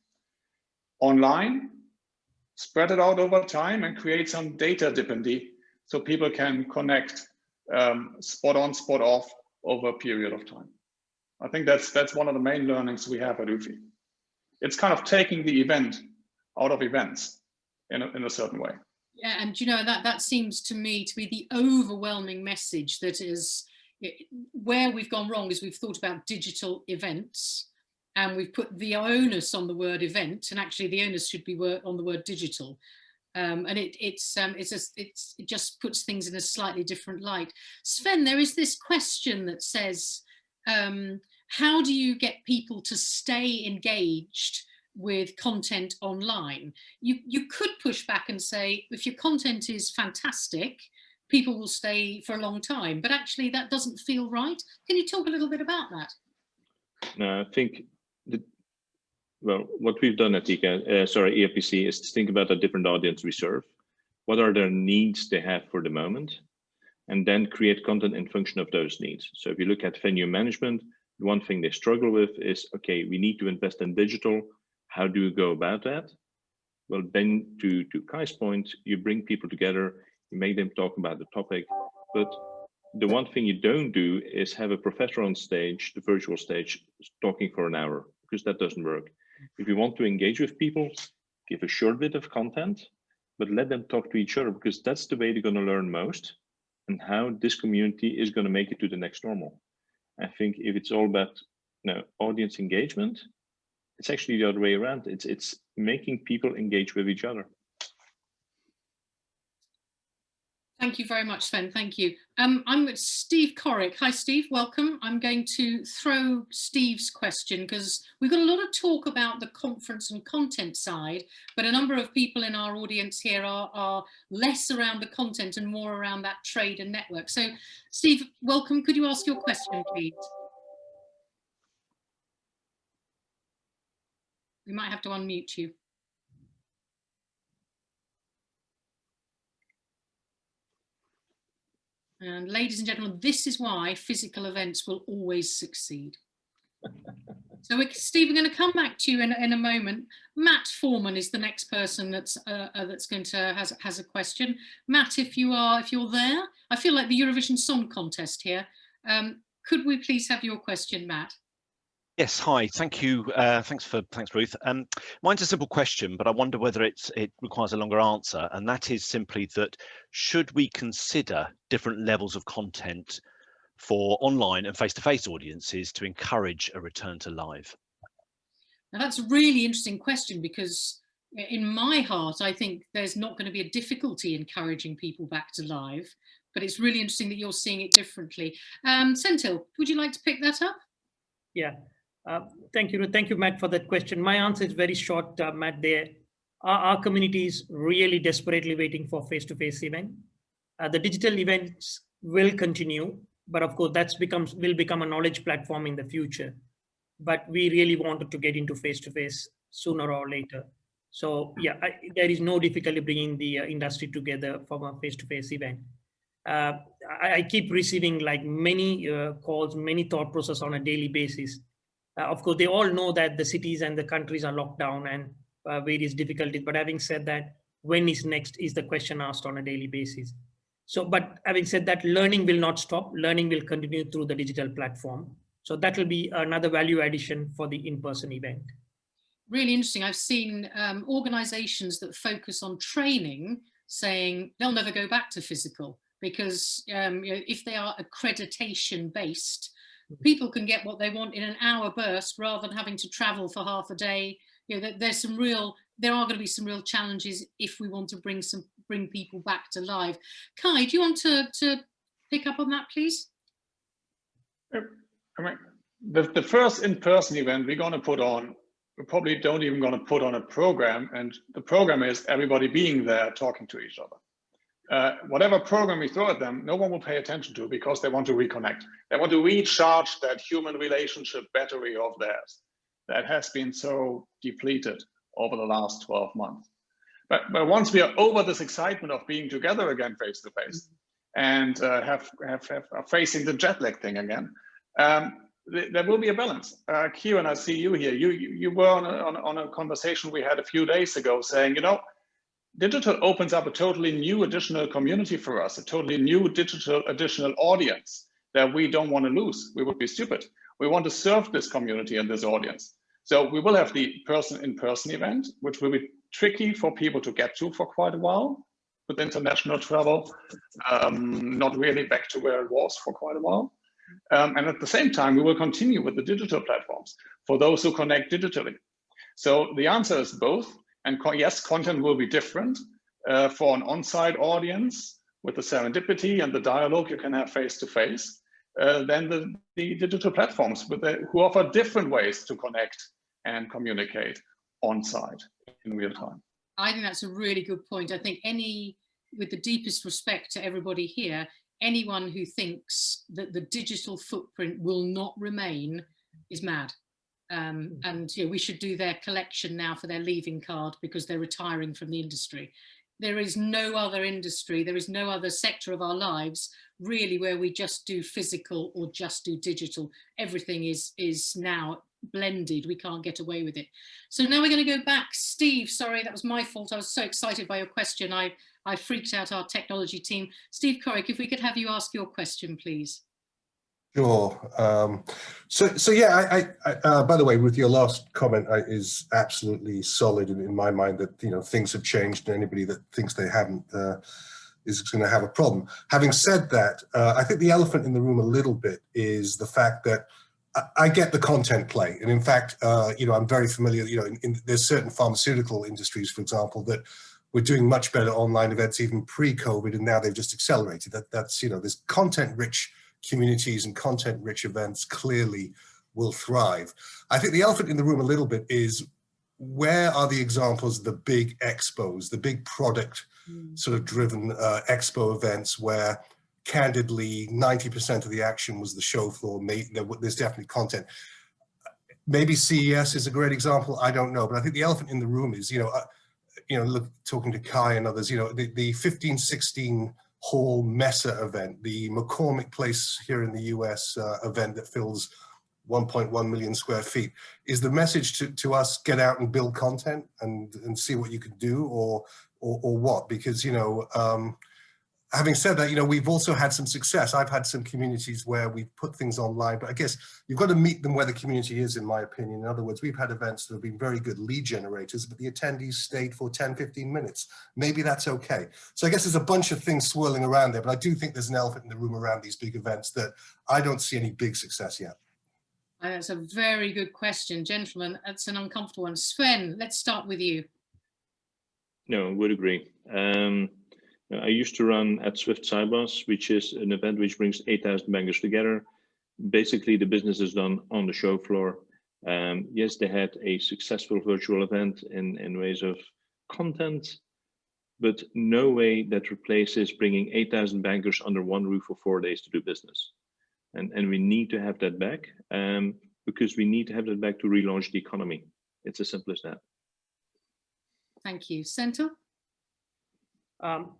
Online, spread it out over time and create some data dependency so people can connect spot on, spot off over a period of time. I think that's one of the main learnings we have at UFI. It's kind of taking the event out of events in a certain way. Yeah, and that seems to me to be the overwhelming message. That is where we've gone wrong, is we've thought about digital events and we've put the onus on the word event, and actually the onus should be on the word digital. And it just puts things in a slightly different light. Sven, there is this question that says, how do you get people to stay engaged with content online? You could push back and say, if your content is fantastic, people will stay for a long time, but actually that doesn't feel right. Can you talk a little bit about that? No, I think what we've done at AIPC is to think about a different audience we serve. What are their needs they have for the moment? And then create content in function of those needs. So if you look at venue management, the one thing they struggle with is, okay, we need to invest in digital. How do you go about that? Well, then to Kai's point, you bring people together, you make them talk about the topic, but the one thing you don't do is have a professor on stage, the virtual stage, talking for an hour, because that doesn't work. If you want to engage with people, give a short bit of content, but let them talk to each other, because that's the way they're going to learn most and how this community is going to make it to the next normal. I think if it's all about audience engagement, it's actually the other way around. It's making people engage with each other. Thank you very much, Sven. Thank you. I'm with Steve Corrick. Hi, Steve. Welcome. I'm going to throw Steve's question because we've got a lot of talk about the conference and content side, but a number of people in our audience here are less around the content and more around that trade and network. So, Steve, welcome. Could you ask your question, please? We might have to unmute you. And ladies and gentlemen, this is why physical events will always succeed. So Steve, we're going to come back to you in a moment. Matt Foreman is the next person that's going to has a question. Matt, if you're there, I feel like the Eurovision Song Contest here. Could we please have your question, Matt? Yes, hi. Thank you. Thanks, Ruth. Mine's a simple question, but I wonder whether it requires a longer answer. And that is simply that should we consider different levels of content for online and face-to-face audiences to encourage a return to live? Now that's a really interesting question, because in my heart, I think there's not going to be a difficulty encouraging people back to live, but it's really interesting that you're seeing it differently. Senthil, would you like to pick that up? Yeah. Thank you. Thank you, Matt, for that question. My answer is very short, Matt. Our community is really desperately waiting for face-to-face event. The digital events will continue, but of course will become a knowledge platform in the future. But we really wanted to get into face-to-face sooner or later. So yeah, there is no difficulty bringing the industry together from a face-to-face event. I keep receiving like many calls, many thought process on a daily basis. Of course, they all know that the cities and the countries are locked down and various difficulties. But having said that, when is next is the question asked on a daily basis. So, but having said that, learning will not stop. Learning will continue through the digital platform. So that will be another value addition for the in-person event. Really interesting. I've seen organizations that focus on training saying they'll never go back to physical, because if they are accreditation based, people can get what they want in an hour burst rather than having to travel for half a day. There are going to be some real challenges if we want to bring people back to live. Kai, do you want to pick up on that, please? I mean, the first in-person event we're going to put on, we probably don't even going to put on a program, and the program is everybody being there talking to each other. Whatever program we throw at them, no one will pay attention to, because they want to reconnect. They want to recharge that human relationship battery of theirs that has been so depleted over the last 12 months. But once we are over this excitement of being together again face to face, and are facing the jet lag thing again, there will be a balance. Kieran, I see you here. You were on a conversation we had a few days ago saying, digital opens up a totally new additional community for us, a totally new digital additional audience that we don't want to lose. We would be stupid. We want to serve this community and this audience. So we will have the in-person event, which will be tricky for people to get to for quite a while with international travel, not really back to where it was for quite a while. And at the same time, we will continue with the digital platforms for those who connect digitally. So the answer is both. And yes, content will be different for an on-site audience with the serendipity and the dialogue you can have face-to-face than the digital platforms who offer different ways to connect and communicate on-site in real time. I think that's a really good point. I think with the deepest respect to everybody here, anyone who thinks that the digital footprint will not remain is mad. And we should do their collection now for their leaving card, because they're retiring from the industry. There is no other industry, there is no other sector of our lives really where we just do physical or just do digital. Everything is now blended. We can't get away with it. So now we're going to go back. Steve, sorry, that was my fault. I was so excited by your question. I freaked out our technology team. Steve Corrick, if we could have you ask your question, please. Sure. So yeah, I by the way, with your last comment, is absolutely solid in my mind that things have changed, and anybody that thinks they haven't is going to have a problem. Having said that, I think the elephant in the room a little bit is the fact that I get the content play, and in fact, I'm very familiar. There's certain pharmaceutical industries, for example, that were doing much better online events even pre-COVID, and now they've just accelerated. That's there's content-rich communities and content-rich events clearly will thrive. I think the elephant in the room a little bit is, where are the examples of the big expos, the big product sort of driven expo events where candidly 90% of the action was the show floor? There's definitely content. Maybe CES is a great example, I don't know, but I think the elephant in the room is, look, talking to Kai and others, the 15-16 Hall Mesa event, the McCormick Place here in the US event that fills 1.1 million square feet. Is the message to us, get out and build content and see what you can do, or what? Because, having said that, we've also had some success. I've had some communities where we've put things online, but I guess you've got to meet them where the community is, in my opinion. In other words, we've had events that have been very good lead generators, but the attendees stayed for 10, 15 minutes. Maybe that's okay. So I guess there's a bunch of things swirling around there, but I do think there's an elephant in the room around these big events that I don't see any big success yet. That's a very good question, gentlemen. That's an uncomfortable one. Sven, let's start with you. No, I would agree. I used to run at Swift Sidebars, which is an event which brings 8,000 bankers together. Basically, the business is done on the show floor. Yes, they had a successful virtual event in ways of content, but no way that replaces bringing 8,000 bankers under one roof for 4 days to do business. And we need to have that back because we need to have that back to relaunch the economy. It's as simple as that. Thank you. Senthil?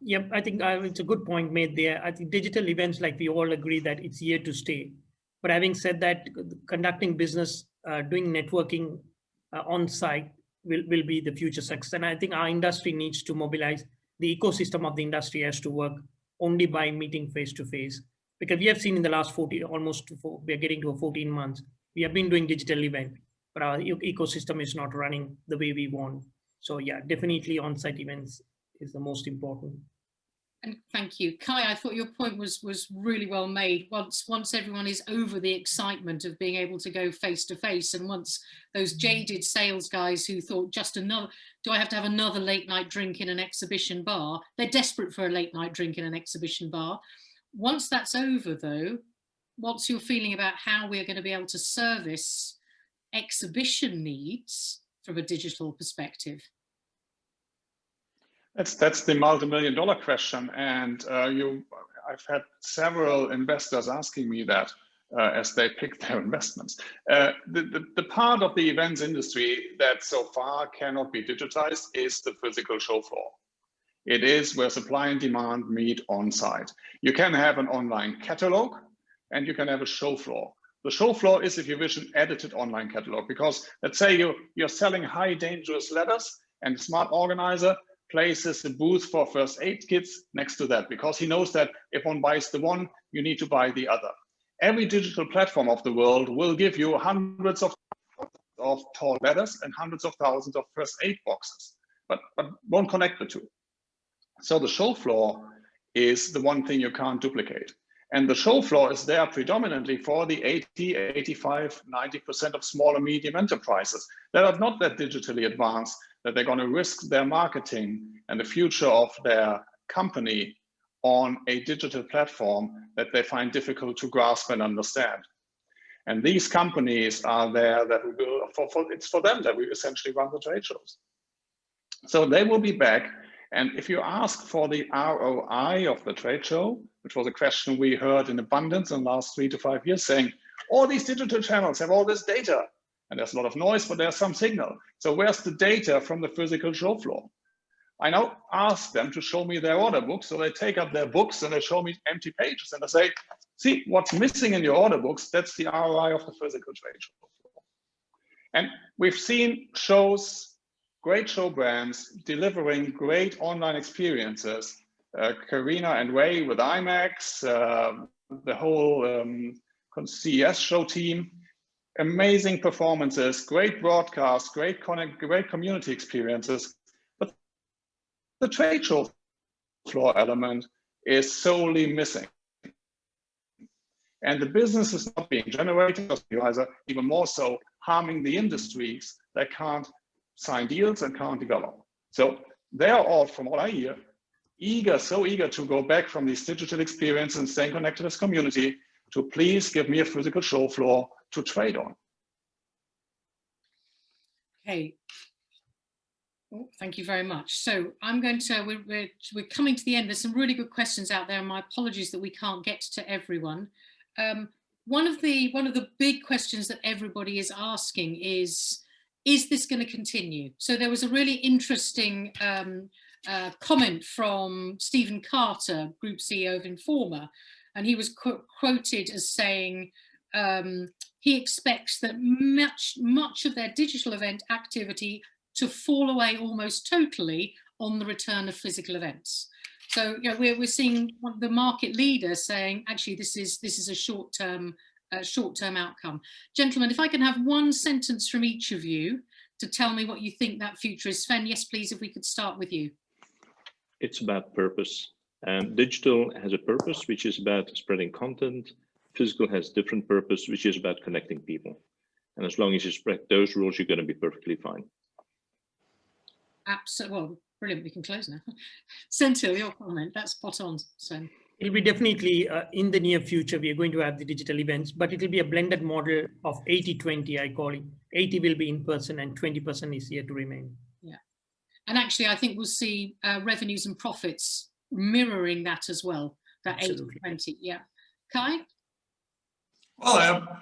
Yeah, I think it's a good point made there. I think digital events, like we all agree that it's here to stay. But having said that, conducting business, doing networking on site will be the future success. And I think our industry needs to mobilize. The ecosystem of the industry has to work only by meeting face to face. Because we have seen in the last we are getting to 14 months, we have been doing digital event, but our ecosystem is not running the way we want. So yeah, definitely on-site events is the most important. And thank you. Kai, I thought your point was really well made. Once everyone is over the excitement of being able to go face to face, and once those jaded sales guys who thought do I have to have another late night drink in an exhibition bar? They're desperate for a late night drink in an exhibition bar. Once that's over though, what's your feeling about how we're going to be able to service exhibition needs from a digital perspective? That's the multi-million-dollar question, and I've had several investors asking me that as they pick their investments. The part of the events industry that so far cannot be digitized is the physical show floor. It is where supply and demand meet on site. You can have an online catalog and you can have a show floor. The show floor is, if you wish, an edited online catalog, because let's say you're selling high dangerous letters and a smart organizer places a booth for first aid kits next to that, because he knows that if one buys the one, you need to buy the other. Every digital platform of the world will give you hundreds of tall letters and hundreds of thousands of first aid boxes, but won't connect the two. So the show floor is the one thing you can't duplicate. And the show floor is there predominantly for the 80, 85, 90% of small and medium enterprises that are not that digitally advanced, that they're going to risk their marketing and the future of their company on a digital platform that they find difficult to grasp and understand. And these companies are there that we will, it's for them that we essentially run the trade shows. So they will be back. And if you ask for the ROI of the trade show, which was a question we heard in abundance in the last 3 to 5 years, saying, all these digital channels have all this data, and there's a lot of noise, but there's some signal. So where's the data from the physical show floor? I now ask them to show me their order books. So they take up their books and they show me empty pages, and I say, see, what's missing in your order books, that's the ROI of the physical trade show floor. And we've seen shows, great show brands delivering great online experiences. Karina and Ray with IMAX, the whole CES show team, amazing performances, great broadcasts, great community experiences. But the trade show floor element is solely missing. And the business is not being generated, even more so harming the industries that can't sign deals and can't develop. So they are all, from what I hear, so eager to go back from these digital experiences and staying connected as community to please give me a physical show floor to trade on. Okay. Oh, thank you very much. So I'm going to, we're coming to the end. There's some really good questions out there, and my apologies that we can't get to everyone. One of the big questions that everybody is asking is this going to continue? So there was a really interesting comment from Stephen Carter, Group CEO of Informa, and he was quoted as saying he expects that much of their digital event activity to fall away almost totally on the return of physical events. So we're seeing the market leader saying, actually, this is a short-term outcome. Gentlemen, if I can have one sentence from each of you to tell me what you think that future is. Sven, yes, please, if we could start with you. It's about purpose. Digital has a purpose, which is about spreading content. Physical has different purpose, which is about connecting people. And as long as you spread those rules, you're going to be perfectly fine. Absolutely. Well, brilliant. We can close now. Senthil, your comment. That's spot on, Sven. It'll be definitely in the near future, we are going to have the digital events, but it will be a blended model of 80-20, I call it. 80 will be in person and 20% is here to remain. Yeah. And actually, I think we'll see revenues and profits mirroring that as well, that 80-20. Yeah. Kai? Well,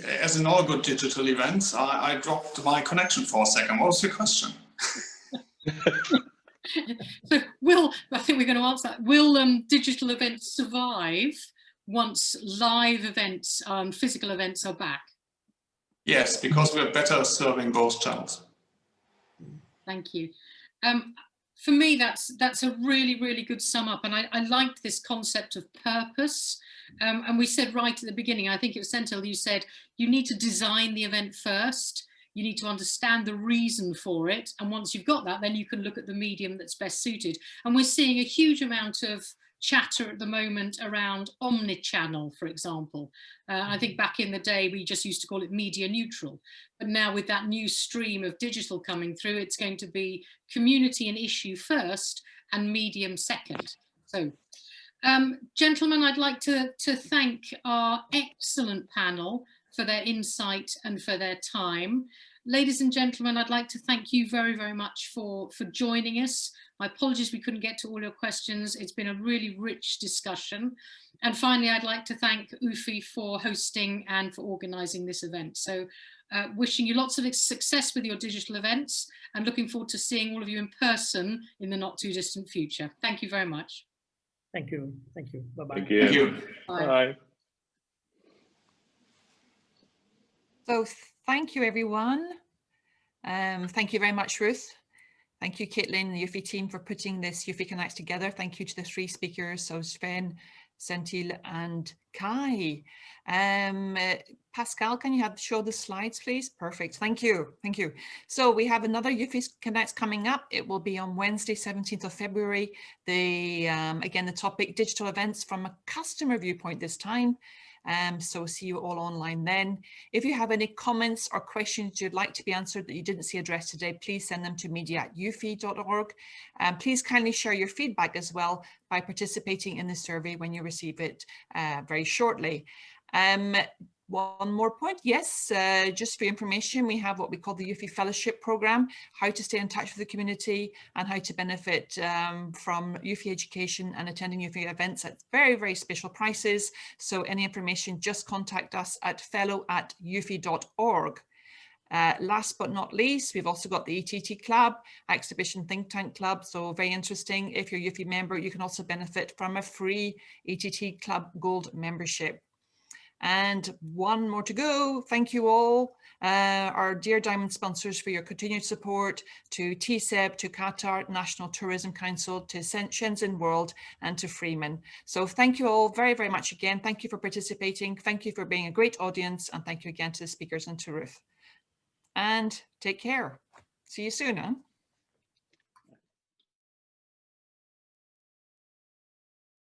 as in all good digital events, I dropped my connection for a second. What was your question? So I think we're going to answer that. Will digital events survive once live events, physical events are back? Yes, because we're better serving both channels. Thank you. For me, that's a really, really good sum up. And I liked this concept of purpose. And we said right at the beginning, I think it was Senthil, you said, you need to design the event first. You need to understand the reason for it. And once you've got that, then you can look at the medium that's best suited. And we're seeing a huge amount of chatter at the moment around omnichannel, for example. I think back in the day, we just used to call it media neutral. But now with that new stream of digital coming through, it's going to be community and issue first and medium second. So, gentlemen, I'd like to thank our excellent panel for their insight and for their time. Ladies and gentlemen, I'd like to thank you very, very much for joining us. My apologies we couldn't get to all your questions. It's been a really rich discussion. And finally, I'd like to thank UFI for hosting and for organising this event. So wishing you lots of success with your digital events and looking forward to seeing all of you in person in the not too distant future. Thank you very much. Thank you. Thank you. Bye-bye. Thank you. Thank you. Bye. Bye. So thank you, everyone. Thank you very much, Ruth. Thank you, Caitlin, the UFI team, for putting this UFI Connects together. Thank you to the three speakers, so Sven, Senthil and Kai. Pascal, can you show the slides, please? Perfect. Thank you. Thank you. So we have another UFI Connects coming up. It will be on Wednesday, 17th of February. Again, the topic, digital events from a customer viewpoint this time. So see you all online then. If you have any comments or questions you'd like to be answered that you didn't see addressed today, please send them to media@ufi.org. Please kindly share your feedback as well by participating in the survey when you receive it very shortly. One more point, yes, just for your information, we have what we call the UFI Fellowship Programme, how to stay in touch with the community and how to benefit from UFI education and attending UFI events at very, very special prices. So any information, just contact us at fellow@ufi.org. Last but not least, we've also got the ETT Club, Exhibition Think Tank Club. So very interesting. If you're a UFI member, you can also benefit from a free ETT Club Gold membership. And one more to go. Thank you all, our dear Diamond sponsors, for your continued support, to TSEB, to Qatar National Tourism Council, to Shenzhen World and to Freeman. So thank you all very, very much again. Thank you for participating. Thank you for being a great audience. And thank you again to the speakers and to Ruth. And take care. See you soon. Huh?